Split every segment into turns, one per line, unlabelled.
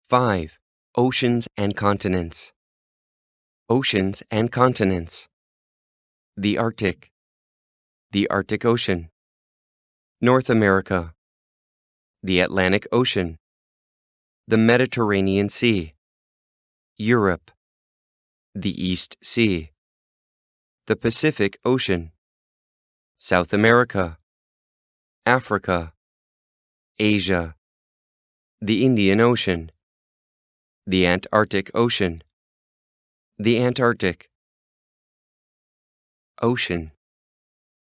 5. Oceans and continents. Oceans and continents. The Arctic. The Arctic Ocean. North America. The Atlantic Ocean. The Mediterranean Sea. Europe. The East Sea. The Pacific Ocean. South America. Africa. Asia. The Indian Ocean. The Antarctic Ocean. The Antarctic. Ocean.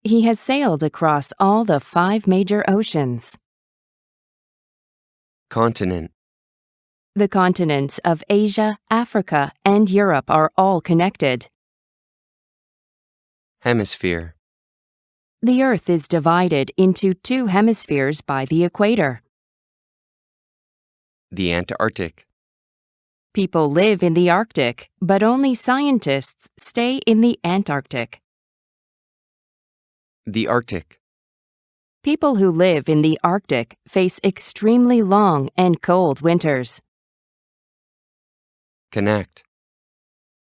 He has sailed across all the 5 major oceans.
Continent.
The continents of Asia, Africa, and Europe are all connected.
Hemisphere.
The Earth is divided into 2 hemispheres by the equator.
The Antarctic.
People live in the Arctic, but only scientists stay in the Antarctic.
The Arctic.
People who live in the Arctic face extremely long and cold winters.
Connect.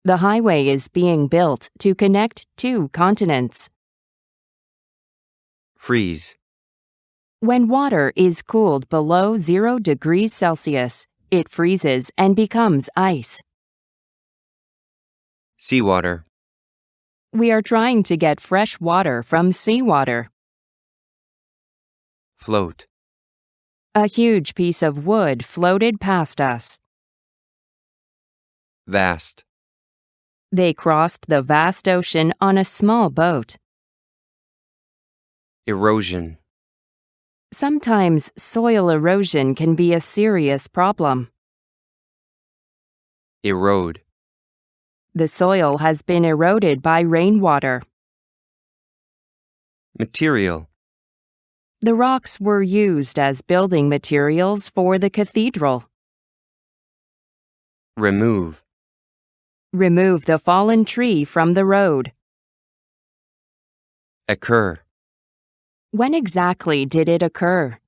The highway is being built to connect 2 continents.
Freeze.
When water is cooled below 0 degrees Celsius, it freezes and becomes ice.
Seawater.
We are trying to get fresh water from seawater.
Float.
A huge piece of wood floated past us.
Vast.
They crossed the vast ocean on a small boat.
Erosion.
Sometimes soil erosion can be a serious problem.
Erode.
The soil has been eroded by rainwater.
Material.
The rocks were used as building materials for the cathedral.
Remove.
Remove the fallen tree from the road.
Occur.
When exactly did it occur?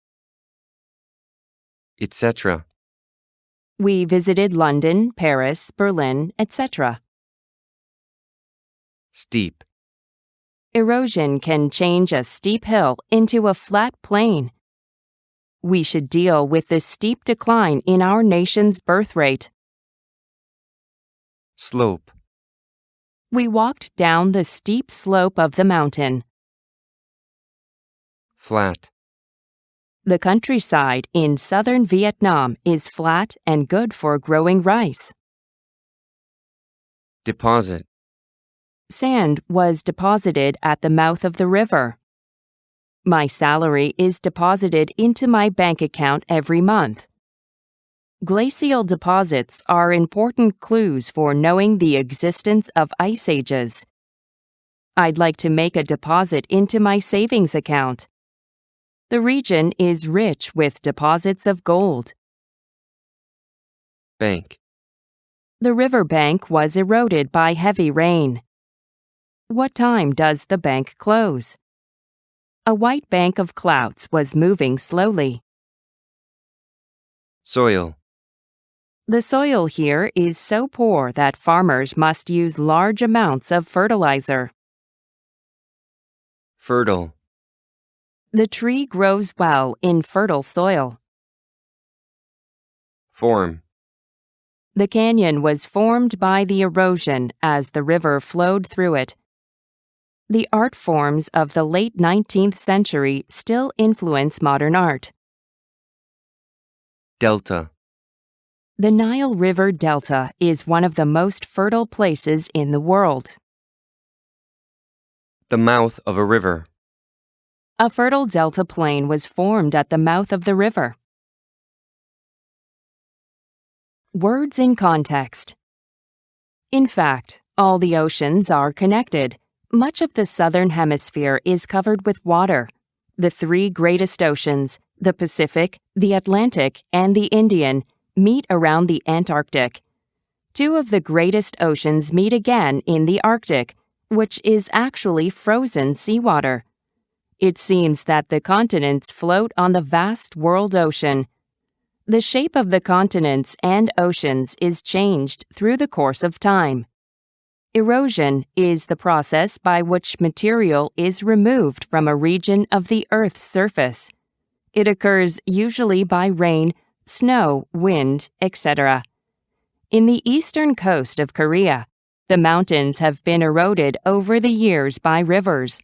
Etc.
We visited London, Paris, Berlin, etc.
Steep.
Erosion can change a steep hill into a flat plain. We should deal with the steep decline in our nation's birth rate.
Slope.
We walked down the steep slope of the mountain.
Flat.
The countryside in southern Vietnam is flat and good for growing rice.
Deposit.
Sand was deposited at the mouth of the river. My salary is deposited into my bank account every month. Glacial deposits are important clues for knowing the existence of ice ages. I'd like to make a deposit into my savings account. The region is rich with deposits of gold.
Bank.
The river bank was eroded by heavy rain. What time does the bank close? A white bank of clouds was moving slowly.
Soil.
The soil here is so poor that farmers must use large amounts of fertilizer.
Fertile.
The tree grows well in fertile soil.
Form.
The canyon was formed by the erosion as the river flowed through it. The art forms of the late 19th century still influence modern art.
Delta.
The Nile River Delta is one of the most fertile places in the world.
The mouth of a river.
A fertile delta plain was formed at the mouth of the river. Words in context. In fact, all the oceans are connected. Much of the southern hemisphere is covered with water. The 3 greatest oceans, the Pacific, the Atlantic, and the Indian, meet around the Antarctic. 2 of the greatest oceans meet again in the Arctic, which is actually frozen seawater. It seems that the continents float on the vast world ocean. The shape of the continents and oceans is changed through the course of time. Erosion is the process by which material is removed from a region of the Earth's surface. It occurs usually by rain, snow, wind, etc. In the eastern coast of Korea, the mountains have been eroded over the years by rivers.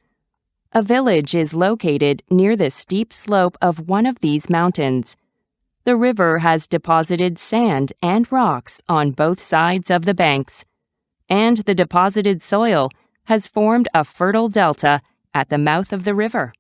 A village is located near the steep slope of one of these mountains. The river has deposited sand and rocks on both sides of the banks, and the deposited soil has formed a fertile delta at the mouth of the river.